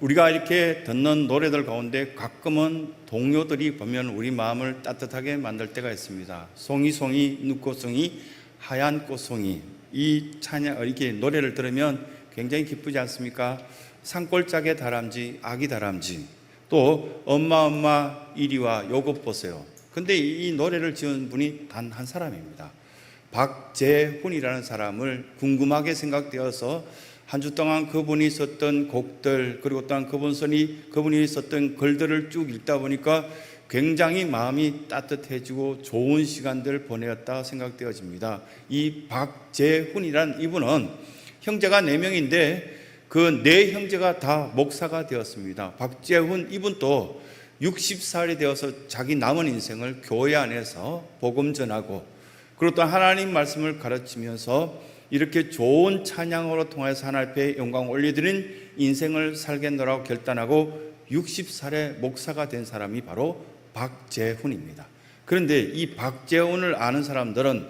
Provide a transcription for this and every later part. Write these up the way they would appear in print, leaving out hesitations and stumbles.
우리가 이렇게 듣는 노래들 가운데 가끔은 동요들이 보면 우리 마음을 따뜻하게 만들 때가 있습니다. 송이송이 눈꽃송이 하얀 꽃송이, 이 찬양 이렇게 노래를 들으면 굉장히 기쁘지 않습니까? 산골짜기 다람쥐 아기 다람쥐, 또 엄마 이리와 요것 보세요. 근데 이 노래를 지은 분이 단 한 사람입니다. 박재훈이라는 사람을 궁금하게 생각되어서 한 주 동안 그분이 썼던 곡들, 그리고 또한 그분이 썼던 글들을 쭉 읽다 보니까 굉장히 마음이 따뜻해지고 좋은 시간들 보내었다 생각되어집니다. 이 박재훈이란 이분은 형제가 4명인데 그 4형제가 다 목사가 되었습니다. 박재훈 이분도 60살이 되어서 자기 남은 인생을 교회 안에서 복음 전하고, 그리고 또 하나님 말씀을 가르치면서 이렇게 좋은 찬양으로 통해서 하나님 앞에 영광 올려드린 인생을 살겠노라고 결단하고 60살에 목사가 된 사람이 바로 박재훈입니다. 그런데 이 박재훈을 아는 사람들은,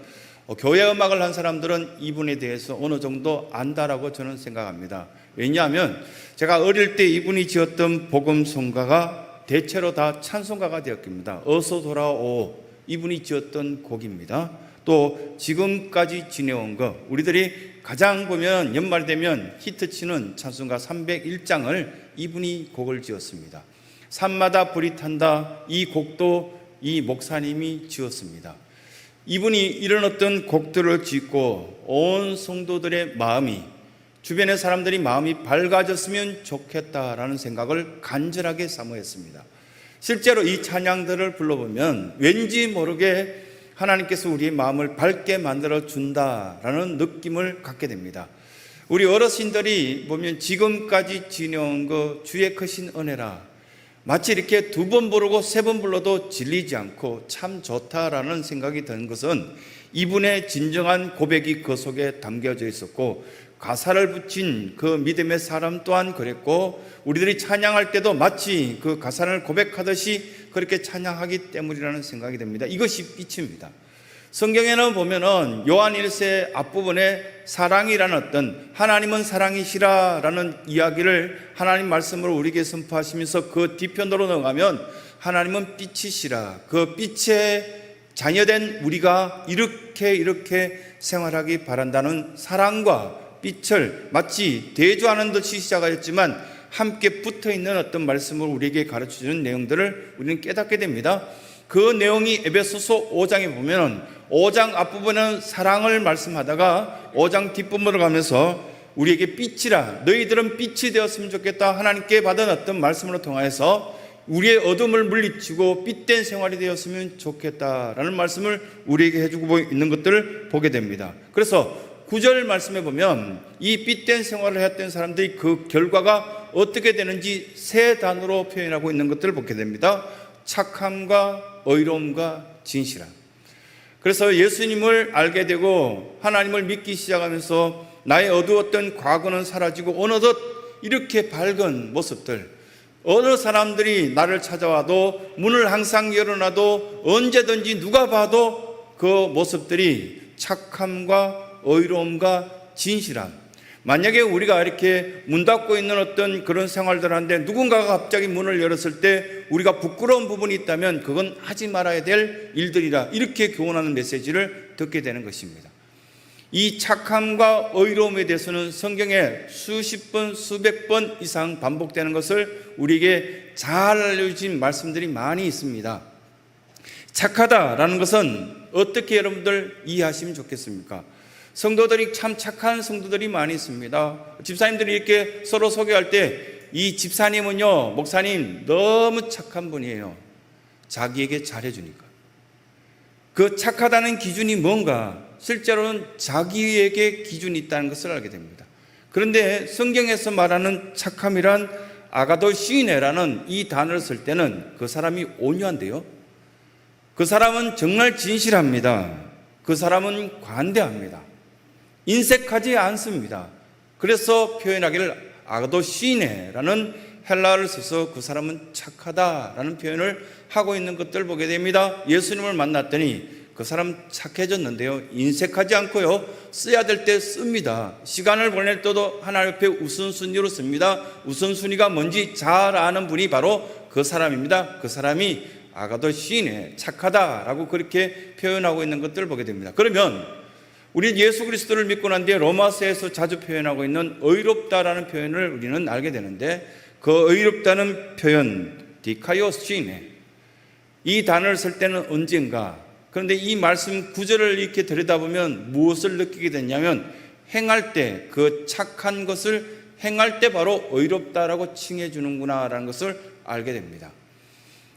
교회 음악을 한 사람들은 이분에 대해서 어느 정도 안다라고 저는 생각합니다. 왜냐하면 제가 어릴 때 이분이 지었던 복음성가가 대체로 다 찬송가가 되었습니다. 어서 돌아오, 이분이 지었던 곡입니다. 또 지금까지 지내온 것, 우리들이 가장 보면 연말 되면 히트치는 찬송가 301장을 이분이 곡을 지었습니다. 산마다 불이 탄다, 이 곡도 이 목사님이 지었습니다. 이분이 이런 어떤 곡들을 짓고 온 성도들의 마음이, 주변의 사람들이 마음이 밝아졌으면 좋겠다라는 생각을 간절하게 사모했습니다. 실제로 이 찬양들을 불러보면 왠지 모르게 하나님께서 우리의 마음을 밝게 만들어 준다라는 느낌을 갖게 됩니다. 우리 어르신들이 보면 지금까지 지내온 거 주의 크신 은혜라, 마치 이렇게 2번 부르고 3번 불러도 질리지 않고 참 좋다라는 생각이 드는 것은 이분의 진정한 고백이 그 속에 담겨져 있었고, 가사를 붙인 그 믿음의 사람 또한 그랬고, 우리들이 찬양할 때도 마치 그 가사를 고백하듯이 그렇게 찬양하기 때문이라는 생각이 됩니다. 이것이 빛입니다. 성경에는 보면은 요한 1세 앞부분에 사랑이라는 어떤, 하나님은 사랑이시라라는 이야기를 하나님 말씀으로 우리에게 선포하시면서 그 뒤편으로 넘어가면 하나님은 빛이시라, 그 빛의 자녀된 우리가 이렇게 생활하기 바란다는 사랑과 빛을 마치 대조하는 듯이 시작하였지만 함께 붙어있는 어떤 말씀을 우리에게 가르쳐주는 내용들을 우리는 깨닫게 됩니다. 그 내용이 에베소서 5장에 보면 5장 앞부분은 사랑을 말씀하다가 5장 뒷부분으로 가면서 우리에게 빛이라, 너희들은 빛이 되었으면 좋겠다, 하나님께 받은 어떤 말씀으로 통하여서 우리의 어둠을 물리치고 빛된 생활이 되었으면 좋겠다라는 말씀을 우리에게 해주고 있는 것들을 보게 됩니다. 그래서 9절 말씀에 보면 이 빛된 생활을 했던 사람들이 그 결과가 어떻게 되는지 3단어로 표현하고 있는 것들을 보게 됩니다. 착함과 의로움과 진실함. 그래서 예수님을 알게 되고 하나님을 믿기 시작하면서 나의 어두웠던 과거는 사라지고 어느덧 이렇게 밝은 모습들, 어느 사람들이 나를 찾아와도 문을 항상 열어놔도 언제든지 누가 봐도 그 모습들이 착함과 의로움과 진실함. 만약에 우리가 이렇게 문 닫고 있는 어떤 그런 생활들 하는데 누군가가 갑자기 문을 열었을 때 우리가 부끄러운 부분이 있다면 그건 하지 말아야 될 일들이라, 이렇게 교훈하는 메시지를 듣게 되는 것입니다. 이 착함과 의로움에 대해서는 성경에 수십 번, 수백 번 이상 반복되는 것을 우리에게 잘 알려주신 말씀들이 많이 있습니다. 착하다라는 것은 어떻게 여러분들 이해하시면 좋겠습니까? 성도들이 참 착한 성도들이 많이 있습니다. 집사님들이 이렇게 서로 소개할 때 이 집사님은요, 목사님 너무 착한 분이에요. 자기에게 잘해주니까. 그 착하다는 기준이 뭔가, 실제로는 자기에게 기준이 있다는 것을 알게 됩니다. 그런데 성경에서 말하는 착함이란 아가도시네라는 이 단어를 쓸 때는 그 사람이 온유한데요, 그 사람은 정말 진실합니다. 그 사람은 관대합니다. 인색하지 않습니다. 그래서 표현하기를 아가도시네라는 헬라어를 써서 그 사람은 착하다라는 표현을 하고 있는 것들을 보게 됩니다. 예수님을 만났더니 그 사람 착해졌는데요, 인색하지 않고요, 써야 될 때 씁니다. 시간을 보낼 때도 하나님 앞에 우선순위로 씁니다. 우선순위가 뭔지 잘 아는 분이 바로 그 사람입니다. 그 사람이 아가도 시인에 착하다라고 그렇게 표현하고 있는 것들을 보게 됩니다. 그러면 우리는 예수 그리스도를 믿고 난 뒤에 로마서에서 자주 표현하고 있는 의롭다라는 표현을 우리는 알게 되는데, 그 의롭다는 표현 디카이오시네, 이 단어를 쓸 때는 언젠가, 그런데 이 말씀 구절을 이렇게 들여다보면 무엇을 느끼게 됐냐면, 행할 때, 그 착한 것을 행할 때 바로 의롭다라고 칭해 주는구나 라는 것을 알게 됩니다.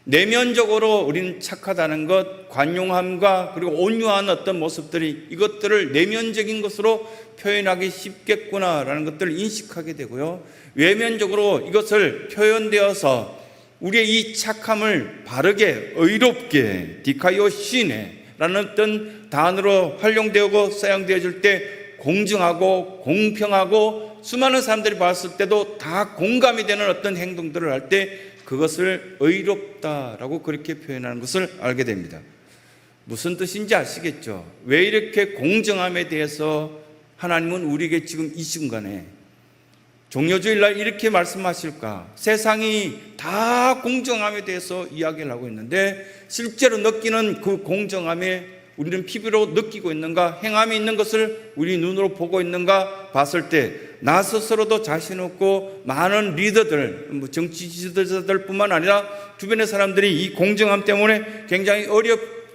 내면적으로 우리는 착하다는 것, 관용함과 그리고 온유한 어떤 모습들이, 이것들을 내면적인 것으로 표현하기 쉽겠구나라는 것들을 인식하게 되고요, 외면적으로 이것을 표현되어서 우리의 이 착함을 바르게 의롭게 디카이오시네라는 어떤 단어로 활용되고 사용되어질 때 공정하고 공평하고 수많은 사람들이 봤을 때도 다 공감이 되는 어떤 행동들을 할 때 그것을 의롭다라고 그렇게 표현하는 것을 알게 됩니다. 무슨 뜻인지 아시겠죠? 왜 이렇게 공정함에 대해서 하나님은 우리에게 지금 이 순간에 종려주일날 이렇게 말씀하실까? 세상이 다 공정함에 대해서 이야기를 하고 있는데 실제로 느끼는 그 공정함에 우리는 피부로 느끼고 있는가? 행함이 있는 것을 우리 눈으로 보고 있는가 봤을 때 나 스스로도 자신 없고 많은 리더들, 정치 지도자들뿐만 아니라 주변의 사람들이 이 공정함 때문에 굉장히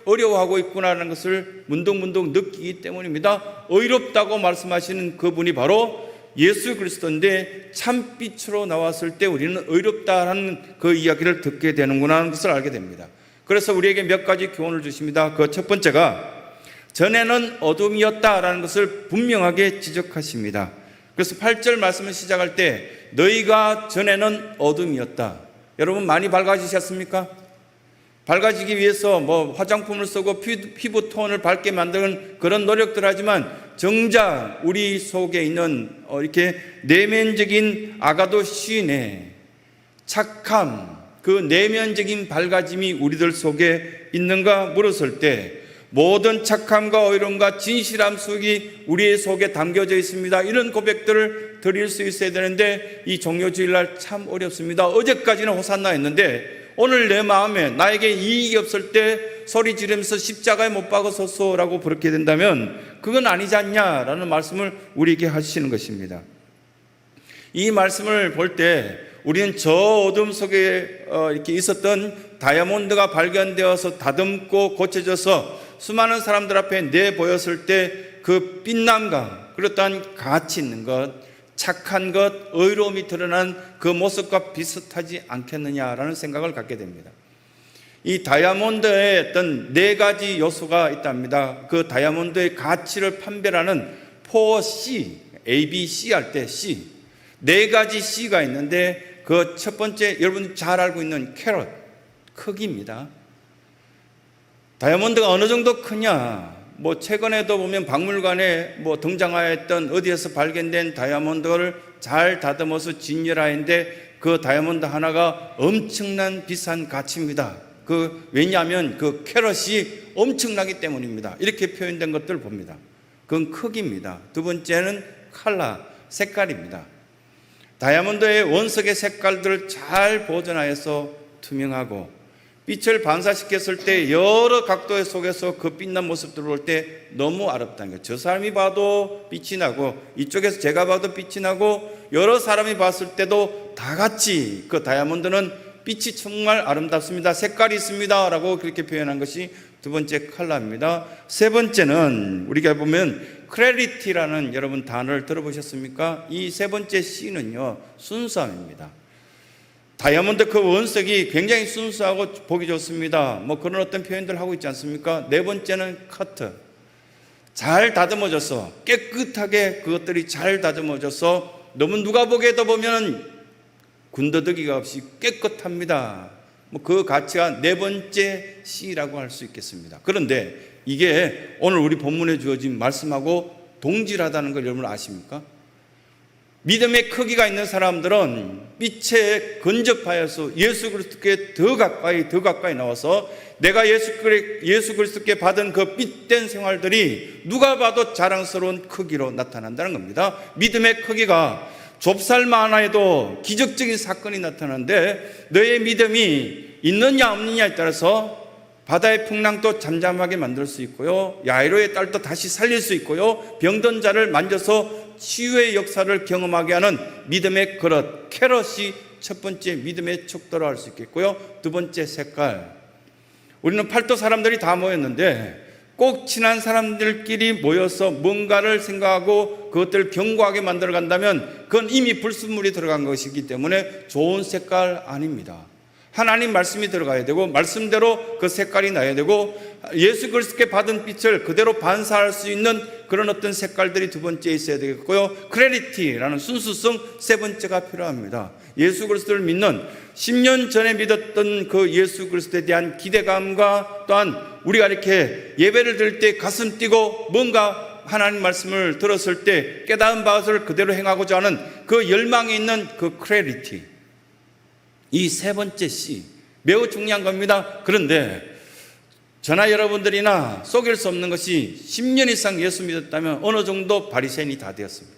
어려워하고 있구나라는 것을 문득문득 느끼기 때문입니다. 의롭다고 말씀하시는 그분이 바로 예수 그리스도인데 참빛으로 나왔을 때 우리는 의롭다라는 그 이야기를 듣게 되는구나 하는 것을 알게 됩니다. 그래서 우리에게 몇 가지 교훈을 주십니다. 그 첫 번째가 전에는 어둠이었다라는 것을 분명하게 지적하십니다. 그래서 8절 말씀을 시작할 때 너희가 전에는 어둠이었다. 여러분 많이 밝아지셨습니까? 밝아지기 위해서 화장품을 쓰고 피부 톤을 밝게 만드는 그런 노력들 하지만 정작 우리 속에 있는 이렇게 내면적인 아가도 시인의 착함, 그 내면적인 밝아짐이 우리들 속에 있는가 물었을 때 모든 착함과 의로움과 진실함 속이 우리의 속에 담겨져 있습니다. 이런 고백들을 드릴 수 있어야 되는데 이 종료주일날 참 어렵습니다. 어제까지는 호산나 했는데 오늘 내 마음에 나에게 이익이 없을 때 소리 지르면서 십자가에 못 박아서소라고 그렇게 된다면 그건 아니지 않냐라는 말씀을 우리에게 하시는 것입니다. 이 말씀을 볼 때 우리는 저 어둠 속에 이렇게 있었던 다이아몬드가 발견되어서 다듬고 고쳐져서 수많은 사람들 앞에 내보였을 때 그 빛남과 그렇다는 가치 있는 것, 착한 것, 의로움이 드러난 그 모습과 비슷하지 않겠느냐라는 생각을 갖게 됩니다. 이 다이아몬드에 어떤 4가지 요소가 있답니다. 그 다이아몬드의 가치를 판별하는 4C, A, B, C 할 때 C, 4가지 C가 있는데 그 첫 번째 여러분 잘 알고 있는 캐럿, 크기입니다. 다이아몬드가 어느 정도 크냐? 최근에도 보면 박물관에 등장하였던 어디에서 발견된 다이아몬드를 잘 다듬어서 진열하였는데 그 다이아몬드 하나가 엄청난 비싼 가치입니다. 왜냐하면 그 캐럿이 엄청나기 때문입니다. 이렇게 표현된 것들을 봅니다. 그건 크기입니다. 두 번째는 컬러, 색깔입니다. 다이아몬드의 원석의 색깔들을 잘 보존하여서 투명하고 빛을 반사시켰을 때 여러 각도의 속에서 그 빛난 모습들을 볼 때 너무 아름다운 거예요. 저 사람이 봐도 빛이 나고 이쪽에서 제가 봐도 빛이 나고 여러 사람이 봤을 때도 다 같이 그 다이아몬드는 빛이 정말 아름답습니다. 색깔이 있습니다 라고 그렇게 표현한 것이 두 번째 컬러입니다. 세 번째는 우리가 보면 클래리티라는 여러분 단어를 들어보셨습니까? 이 세 번째 C는요 순수함입니다. 다이아몬드 그 원석이 굉장히 순수하고 보기 좋습니다. 그런 어떤 표현들을 하고 있지 않습니까? 네 번째는 커트, 잘 다듬어져서 깨끗하게 그것들이 잘 다듬어져서 너무 누가 보기에도 보면 군더더기가 없이 깨끗합니다. 그 가치가 네 번째 C라고 할 수 있겠습니다. 그런데 이게 오늘 우리 본문에 주어진 말씀하고 동질하다는 걸 여러분 아십니까? 믿음의 크기가 있는 사람들은 빛에 근접하여서 예수 그리스도께 더 가까이 나와서 내가 예수 그리스도께 받은 그 빛된 생활들이 누가 봐도 자랑스러운 크기로 나타난다는 겁니다. 믿음의 크기가 좁쌀만 하나에도 기적적인 사건이 나타나는데 너의 믿음이 있느냐 없느냐에 따라서 바다의 풍랑도 잠잠하게 만들 수 있고요, 야이로의 딸도 다시 살릴 수 있고요, 병든 자를 만져서 치유의 역사를 경험하게 하는 믿음의 그릇, 캐럿이 첫 번째 믿음의 척도로 할 수 있겠고요. 두 번째 색깔, 우리는 팔도 사람들이 다 모였는데 꼭 친한 사람들끼리 모여서 뭔가를 생각하고 그것들을 견고하게 만들어 간다면 그건 이미 불순물이 들어간 것이기 때문에 좋은 색깔 아닙니다. 하나님 말씀이 들어가야 되고 말씀대로 그 색깔이 나야 되고 예수 그리스도께 받은 빛을 그대로 반사할 수 있는 그런 어떤 색깔들이 두 번째 있어야 되겠고요, 클래리티라는 순수성 세 번째가 필요합니다. 예수 그리스도를 믿는 10년 전에 믿었던 그 예수 그리스도에 대한 기대감과 또한 우리가 이렇게 예배를 드릴 때 가슴 뛰고 뭔가 하나님 말씀을 들었을 때 깨달은 바를 그대로 행하고자 하는 그 열망에 있는 그 클래리티, 이 세 번째 C 매우 중요한 겁니다. 그런데 저나 여러분들이나 속일 수 없는 것이 10년 이상 예수 믿었다면 어느 정도 바리새인이 다 되었습니다.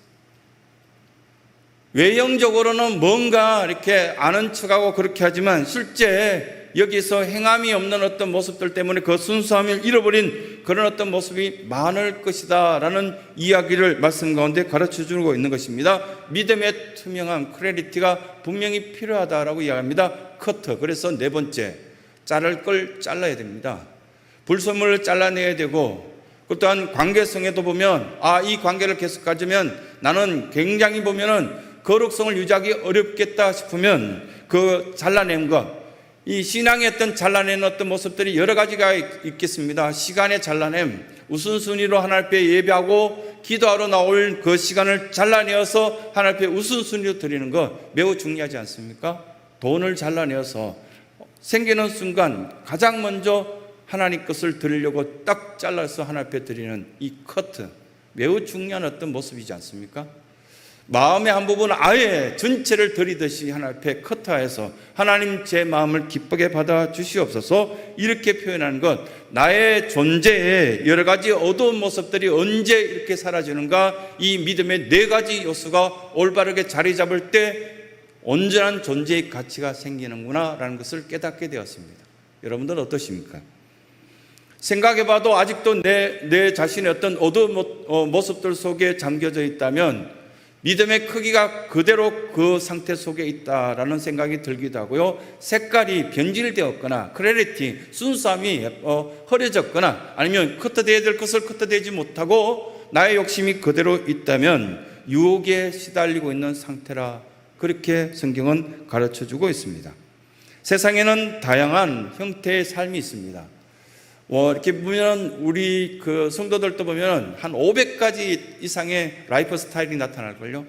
외형적으로는 뭔가 이렇게 아는 척하고 그렇게 하지만 실제 여기서 행함이 없는 어떤 모습들 때문에 그 순수함을 잃어버린 그런 어떤 모습이 많을 것이다 라는 이야기를 말씀 가운데 가르쳐주고 있는 것입니다. 믿음의 투명함, 클래리티가 분명히 필요하다라고 이야기합니다. 커터, 그래서 네 번째, 자를 걸 잘라야 됩니다. 불순물을 잘라내야 되고, 그 또한 관계성에도 보면 이 관계를 계속 가지면 나는 굉장히 보면은 거룩성을 유지하기 어렵겠다 싶으면 그 잘라낸 것, 이 신앙의 어떤 잘라내는 어떤 모습들이 여러 가지가 있겠습니다. 시간의 잘라냄, 우선순위로 하나님 앞에 예배하고 기도하러 나올 그 시간을 잘라내어서 하나님 앞에 우선순위로 드리는 것 매우 중요하지 않습니까? 돈을 잘라내어서 생기는 순간 가장 먼저 하나님 것을 드리려고 딱 잘라서 하나님 앞에 드리는 이 커트, 매우 중요한 어떤 모습이지 않습니까? 마음의 한 부분 아예 전체를 드리듯이 하나님 앞에 커트해서 하나님 제 마음을 기쁘게 받아 주시옵소서, 이렇게 표현하는 것, 나의 존재에 여러 가지 어두운 모습들이 언제 이렇게 사라지는가, 이 믿음의 네 가지 요소가 올바르게 자리 잡을 때 온전한 존재의 가치가 생기는구나 라는 것을 깨닫게 되었습니다. 여러분들은 어떠십니까? 생각해봐도 아직도 내 자신의 어떤 어두운 모습들 속에 잠겨져 있다면 믿음의 크기가 그대로 그 상태 속에 있다라는 생각이 들기도 하고요, 색깔이 변질되었거나 클래리티, 순수함이 흐려졌거나 아니면 커트되어야 될 것을 커트되지 못하고 나의 욕심이 그대로 있다면 유혹에 시달리고 있는 상태라, 그렇게 성경은 가르쳐주고 있습니다. 세상에는 다양한 형태의 삶이 있습니다. 이렇게 보면 우리 그 성도들도 보면 한 500가지 이상의 라이프 스타일이 나타날걸요.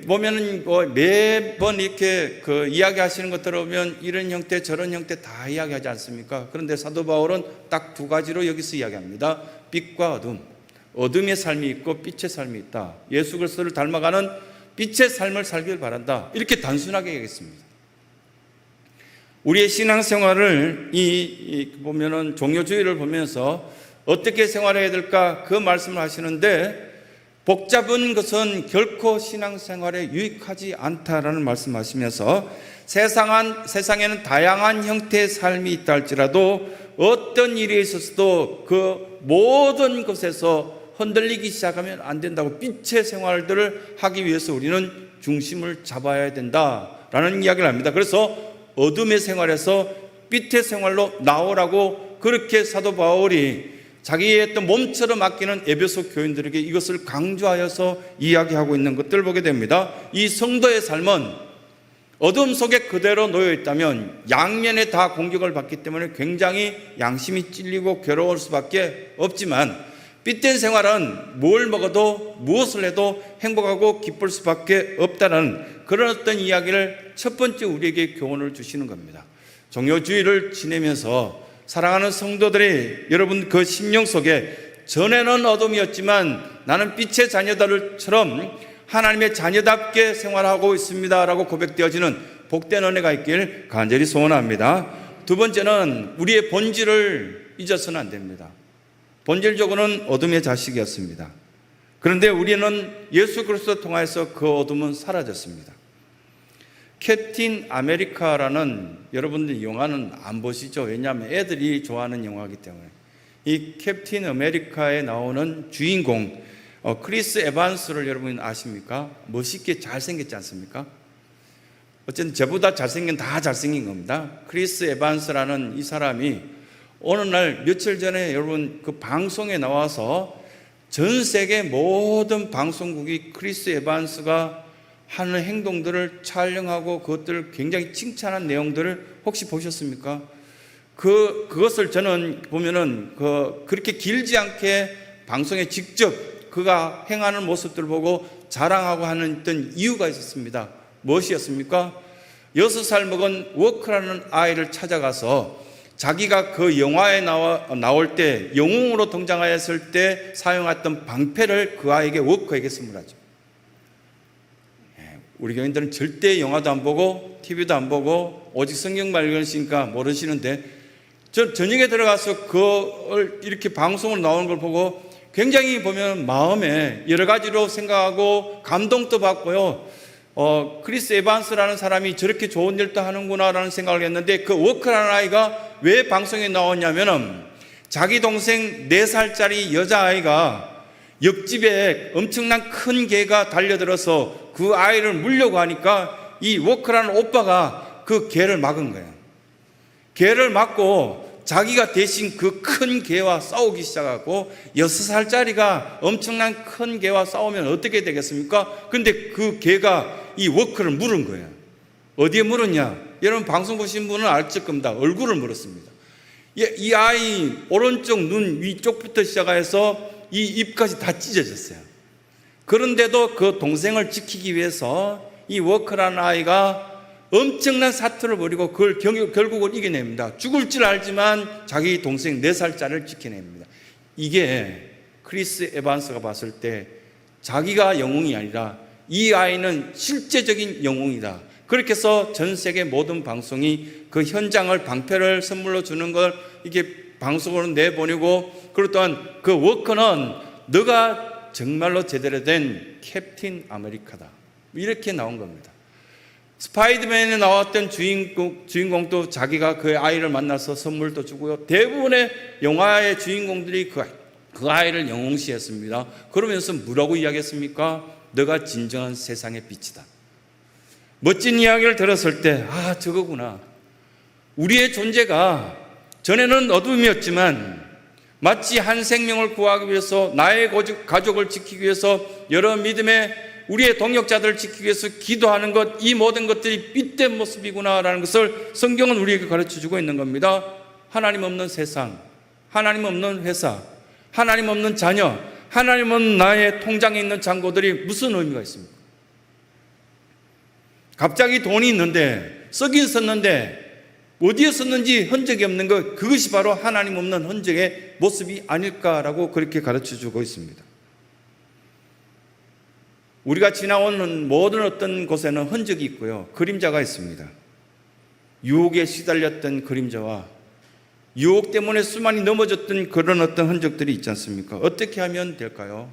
보면은 매번 이렇게 그 이야기하시는 것 들어보면 이런 형태 저런 형태 다 이야기하지 않습니까? 그런데 사도 바울은 딱 두 가지로 여기서 이야기합니다. 빛과 어둠, 어둠의 삶이 있고 빛의 삶이 있다. 예수 그리스도를 닮아가는 빛의 삶을 살길 바란다, 이렇게 단순하게 얘기했습니다. 우리의 신앙생활을 보면은 종료주의를 보면서 어떻게 생활해야 될까 그 말씀을 하시는데, 복잡한 것은 결코 신앙생활에 유익하지 않다라는 말씀하시면서 세상에는 다양한 형태의 삶이 있다 할지라도 어떤 일이 있었어도 그 모든 것에서 흔들리기 시작하면 안 된다고, 빛의 생활들을 하기 위해서 우리는 중심을 잡아야 된다라는 이야기를 합니다. 그래서 어둠의 생활에서 빛의 생활로 나오라고 그렇게 사도 바울이 자기의 어떤 몸처럼 아끼는 에베소 교인들에게 이것을 강조하여서 이야기하고 있는 것들을 보게 됩니다. 이 성도의 삶은 어둠 속에 그대로 놓여 있다면 양면에 다 공격을 받기 때문에 굉장히 양심이 찔리고 괴로울 수밖에 없지만, 빛된 생활은 뭘 먹어도 무엇을 해도 행복하고 기쁠 수밖에 없다는 그런 어떤 이야기를 첫 번째 우리에게 교훈을 주시는 겁니다. 종료주의를 지내면서 사랑하는 성도들이 여러분 그 심령 속에 전에는 어둠이었지만 나는 빛의 자녀들처럼 하나님의 자녀답게 생활하고 있습니다라고 고백되어지는 복된 은혜가 있길 간절히 소원합니다. 두 번째는 우리의 본질을 잊어서는 안 됩니다. 본질적으로는 어둠의 자식이었습니다. 그런데 우리는 예수 그리스도 통하여서 그 어둠은 사라졌습니다. 캡틴 아메리카라는, 여러분들 영화는 안 보시죠? 왜냐하면 애들이 좋아하는 영화이기 때문에. 이 캡틴 아메리카에 나오는 주인공 크리스 에반스를 여러분 아십니까? 멋있게 잘생겼지 않습니까? 어쨌든 저보다 잘생긴 다 잘생긴 겁니다. 크리스 에반스라는 이 사람이 어느 날 며칠 전에 여러분 그 방송에 나와서 전 세계 모든 방송국이 크리스 에반스가 하는 행동들을 촬영하고 그것들을 굉장히 칭찬한 내용들을 혹시 보셨습니까? 그것을 저는 보면은 그렇게 길지 않게 방송에 직접 그가 행하는 모습들을 보고 자랑하고 하는 어떤 이유가 있었습니다. 무엇이었습니까? 6살 먹은 워크라는 아이를 찾아가서 자기가 그 영화에 나올 때 영웅으로 등장하였을 때 사용했던 방패를 그 아이에게, 워크에게 선물하죠. 우리 교인들은 절대 영화도 안 보고 TV도 안 보고 오직 성경만 읽으시니까 모르시는데, 저 저녁에 들어가서 그걸 이렇게 방송으로 나오는 걸 보고 굉장히 보면 마음에 여러 가지로 생각하고 감동도 받고요. 크리스 에반스라는 사람이 저렇게 좋은 일도 하는구나라는 생각을 했는데, 그 워크라는 아이가 왜 방송에 나왔냐면은 자기 동생 4살짜리 여자아이가 옆집에 엄청난 큰 개가 달려들어서 그 아이를 물려고 하니까 이 워크라는 오빠가 그 개를 막은 거예요. 개를 막고 자기가 대신 그 큰 개와 싸우기 시작하고, 6살짜리가 엄청난 큰 개와 싸우면 어떻게 되겠습니까? 근데 그 개가 이 워크를 물은 거예요. 어디에 물었냐? 여러분 방송 보신 분은 알실 겁니다. 얼굴을 물었습니다. 이 아이 오른쪽 눈 위쪽부터 시작해서 이 입까지 다 찢어졌어요. 그런데도 그 동생을 지키기 위해서 이 워크라는 아이가 엄청난 사투를 벌이고 그걸 결국은 이겨냅니다. 죽을 줄 알지만 자기 동생 4살짜리를 지켜냅니다. 이게 크리스 에반스가 봤을 때 자기가 영웅이 아니라 이 아이는 실제적인 영웅이다. 그렇게 해서 전 세계 모든 방송이 그 현장을, 방패를 선물로 주는 걸 이게 방송으로 내보내고, 그리고 또한 그 워커는 너가 정말로 제대로 된 캡틴 아메리카다, 이렇게 나온 겁니다. 스파이더맨에 나왔던 주인공도 자기가 그 아이를 만나서 선물도 주고요. 대부분의 영화의 주인공들이 그 아이를 영웅시했습니다. 그러면서 뭐라고 이야기했습니까? 너가 진정한 세상의 빛이다. 멋진 이야기를 들었을 때, 아, 저거구나. 우리의 존재가 전에는 어둠이었지만 마치 한 생명을 구하기 위해서, 나의 가족을 지키기 위해서, 여러 믿음의 우리의 동역자들을 지키기 위해서 기도하는 것, 이 모든 것들이 빛된 모습이구나라는 것을 성경은 우리에게 가르쳐주고 있는 겁니다. 하나님 없는 세상, 하나님 없는 회사, 하나님 없는 자녀, 하나님 없는 나의 통장에 있는 잔고들이 무슨 의미가 있습니까? 갑자기 돈이 있는데, 쓰긴 썼는데 어디에 썼는지 흔적이 없는 것, 그것이 바로 하나님 없는 흔적의 모습이 아닐까라고 그렇게 가르쳐주고 있습니다. 우리가 지나온 모든 어떤 곳에는 흔적이 있고요, 그림자가 있습니다. 유혹에 시달렸던 그림자와 유혹 때문에 수많이 넘어졌던 그런 어떤 흔적들이 있지 않습니까? 어떻게 하면 될까요?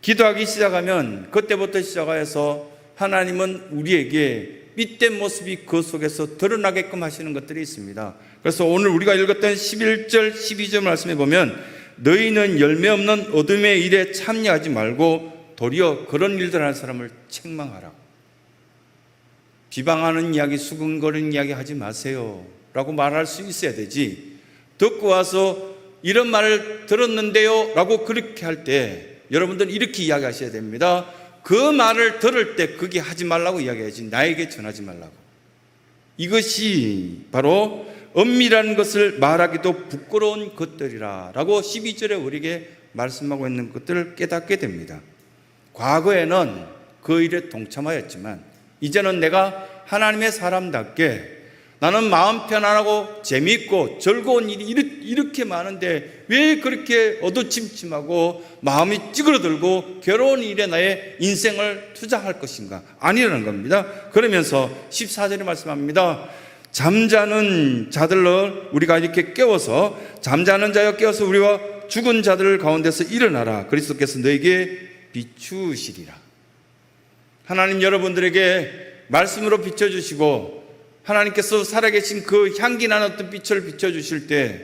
기도하기 시작하면 그때부터 시작해서 하나님은 우리에게 빛된 모습이 그 속에서 드러나게끔 하시는 것들이 있습니다. 그래서 오늘 우리가 읽었던 11절 12절 말씀에 보면, 너희는 열매 없는 어둠의 일에 참여하지 말고 도리어 그런 일들 하는 사람을 책망하라. 비방하는 이야기, 수근거리는 이야기 하지 마세요 라고 말할 수 있어야 되지, 듣고 와서 이런 말을 들었는데요 라고 그렇게 할 때 여러분들은 이렇게 이야기하셔야 됩니다. 그 말을 들을 때 그게 하지 말라고 이야기하지, 나에게 전하지 말라고. 이것이 바로 엄밀한 것을 말하기도 부끄러운 것들이라 라고 12절에 우리에게 말씀하고 있는 것들을 깨닫게 됩니다. 과거에는 그 일에 동참하였지만 이제는 내가 하나님의 사람답게 나는 마음 편안하고 재미있고 즐거운 일이 이렇게 많은데 왜 그렇게 어두침침하고 마음이 찌그러들고 괴로운 일에 나의 인생을 투자할 것인가? 아니라는 겁니다. 그러면서 14절에 말씀합니다. 잠자는 자들을 우리가 이렇게 깨워서, 잠자는 자여 깨워서 우리와 죽은 자들 가운데서 일어나라. 그리스도께서 너에게 비추시리라. 하나님 여러분들에게 말씀으로 비춰주시고 하나님께서 살아계신 그 향기 나는 어떤 빛을 비춰주실 때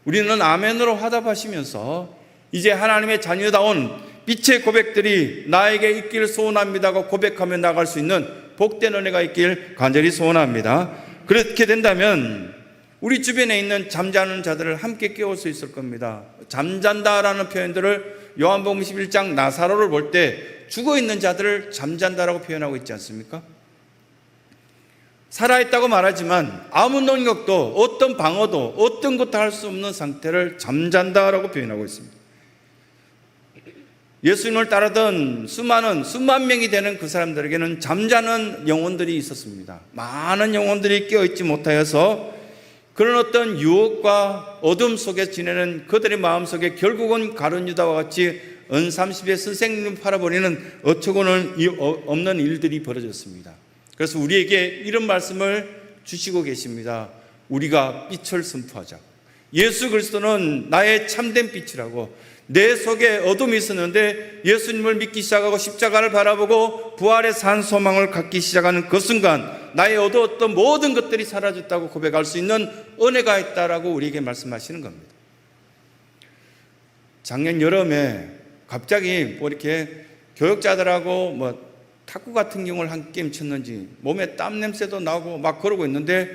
우리는 아멘으로 화답하시면서 이제 하나님의 자녀다운 빛의 고백들이 나에게 있길 소원합니다고 고백하며 나갈 수 있는 복된 은혜가 있길 간절히 소원합니다. 그렇게 된다면 우리 주변에 있는 잠자는 자들을 함께 깨울 수 있을 겁니다. 잠잔다라는 표현들을 요한복음 11장 나사로를 볼 때 죽어있는 자들을 잠잔다라고 표현하고 있지 않습니까? 살아있다고 말하지만 아무 능력도 어떤 방어도 어떤 것도 할 수 없는 상태를 잠잔다라고 표현하고 있습니다. 예수님을 따르던 수만 명이 되는 그 사람들에게는 잠자는 영혼들이 있었습니다. 많은 영혼들이 깨어있지 못하여서 그런 어떤 유혹과 어둠 속에 지내는 그들의 마음속에 결국은 가룟 유다와 같이 은삼십의 선생님을 팔아버리는 어처구니 없는 일들이 벌어졌습니다. 그래서 우리에게 이런 말씀을 주시고 계십니다. 우리가 빛을 선포하자. 예수 그리스도는 나의 참된 빛이라고. 내 속에 어둠이 있었는데 예수님을 믿기 시작하고 십자가를 바라보고 부활의 산 소망을 갖기 시작하는 그 순간 나의 어두웠던 모든 것들이 사라졌다고 고백할 수 있는 은혜가 있다라고 우리에게 말씀하시는 겁니다. 작년 여름에 갑자기 뭐 이렇게 교역자들하고 탁구 같은 경우를 한 게임 쳤는지 몸에 땀 냄새도 나고 막 그러고 있는데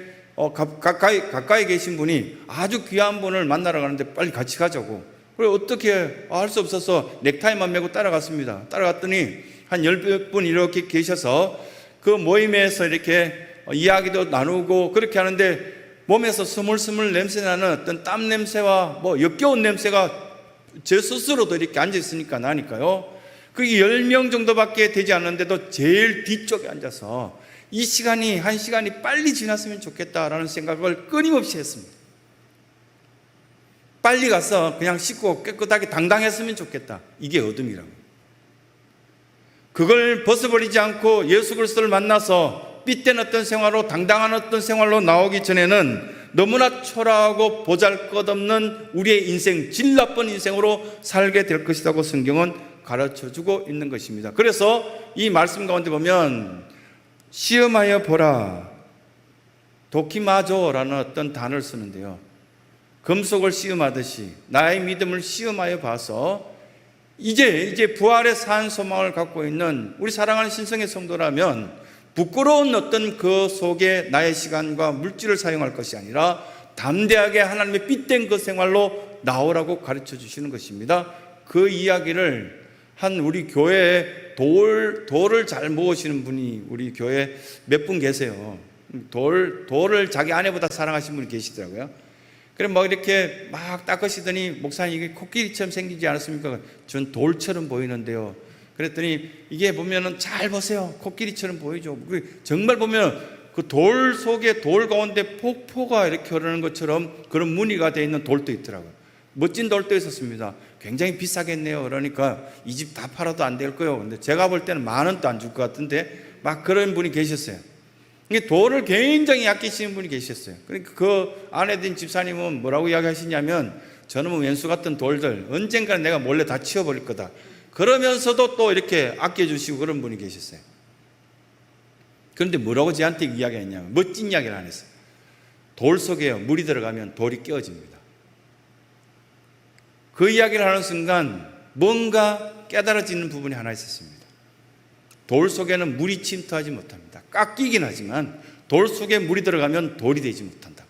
가까이 계신 분이 아주 귀한 분을 만나러 가는데 빨리 같이 가자고. 그래 어떻게 할 수 없어서 넥타이만 메고 따라갔습니다. 따라갔더니 한 10분 이렇게 계셔서 그 모임에서 이렇게 이야기도 나누고 그렇게 하는데 몸에서 스물스물 냄새나는 어떤 땀 냄새와 역겨운 냄새가 제 스스로도 이렇게 앉아있으니까 나니까요. 그게 10명 정도밖에 되지 않는데도 제일 뒤쪽에 앉아서 이 시간이 한 시간이 빨리 지났으면 좋겠다라는 생각을 끊임없이 했습니다. 빨리 가서 그냥 씻고 깨끗하게 당당했으면 좋겠다. 이게 어둠이라고. 그걸 벗어버리지 않고 예수 그리스도를 만나서 삐된 어떤 생활로 당당한 어떤 생활로 나오기 전에는 너무나 초라하고 보잘것없는 우리의 인생, 질 나쁜 인생으로 살게 될 것이라고 성경은 가르쳐주고 있는 것입니다. 그래서 이 말씀 가운데 보면 시험하여 보라, 도키마조라는 어떤 단어를 쓰는데요. 금속을 시험하듯이 나의 믿음을 시험하여 봐서 이제 부활의 산 소망을 갖고 있는 우리 사랑하는 신성의 성도라면 부끄러운 어떤 그 속에 나의 시간과 물질을 사용할 것이 아니라 담대하게 하나님의 빛된 그 생활로 나오라고 가르쳐 주시는 것입니다. 그 이야기를 한 우리 교회에 돌을 잘 모으시는 분이 우리 교회에 몇 분 계세요. 돌을 자기 아내보다 사랑하시는 분이 계시더라고요. 그래 이렇게 막 닦으시더니 목사님 이게 코끼리처럼 생기지 않았습니까? 전 돌처럼 보이는데요. 그랬더니 이게 보면은 잘 보세요. 코끼리처럼 보이죠. 정말 보면 그 돌 속에 돌 가운데 폭포가 이렇게 흐르는 것처럼 그런 무늬가 되어 있는 돌도 있더라고요. 멋진 돌도 있었습니다. 굉장히 비싸겠네요. 그러니까 이 집 다 팔아도 안 될 거예요. 근데 제가 볼 때는 10,000원도 안 줄 것 같은데 막 그런 분이 계셨어요. 돌을 굉장히 아끼시는 분이 계셨어요. 그러니까 그 아내 된 집사님은 뭐라고 이야기하시냐면 저는 왼수 같은 돌들 언젠가 내가 몰래 다 치워버릴 거다. 그러면서도 또 이렇게 아껴주시고 그런 분이 계셨어요. 그런데 뭐라고 저한테 이야기했냐면 멋진 이야기를 안 했어요. 돌 속에 물이 들어가면 돌이 깨어집니다. 그 이야기를 하는 순간 뭔가 깨달아지는 부분이 하나 있었습니다. 돌 속에는 물이 침투하지 못합니다. 깎이긴 하지만 돌 속에 물이 들어가면 돌이 되지 못한다.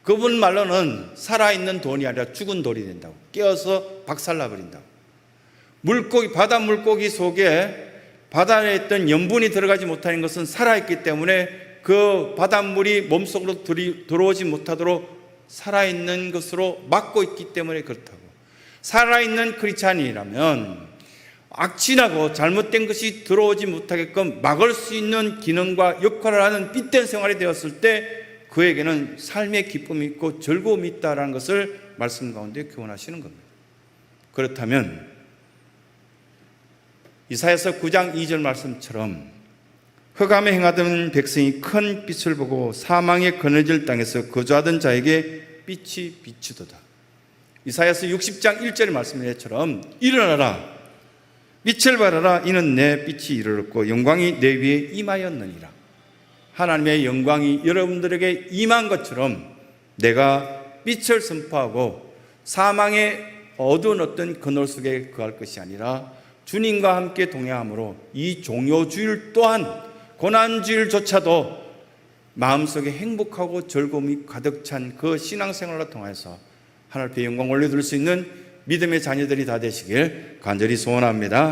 그분 말로는 살아있는 돌이 아니라 죽은 돌이 된다고. 깨어서 박살나버린다고. 바다 물고기 속에 바다에 있던 염분이 들어가지 못하는 것은 살아있기 때문에 그 바닷물이 몸속으로 들어오지 못하도록 살아있는 것으로 막고 있기 때문에 그렇다고. 살아있는 크리스찬이라면 악취나고 잘못된 것이 들어오지 못하게끔 막을 수 있는 기능과 역할을 하는 빛된 생활이 되었을 때 그에게는 삶의 기쁨이 있고 즐거움이 있다라는 것을 말씀 가운데 교훈하시는 겁니다. 그렇다면 이사야서 9장 2절 말씀처럼 흑암에 행하던 백성이 큰 빛을 보고 사망의 그늘질 땅에서 거주하던 자에게 빛이 비추도다. 이사야서 60장 1절의 말씀처럼 일어나라, 빛을 발하라, 이는 내 빛이 이르렀고 영광이 내 위에 임하였느니라. 하나님의 영광이 여러분들에게 임한 것처럼 내가 빛을 선포하고 사망의 어두운 어떤 그늘 속에 거할 것이 아니라 주님과 함께 동행함으로 이 종료주일 또한 고난주일조차도 마음속에 행복하고 즐거움이 가득 찬 그 신앙생활을 통해서 하나님 앞에 영광 올려드릴 수 있는 믿음의 자녀들이 다 되시길 간절히 소원합니다.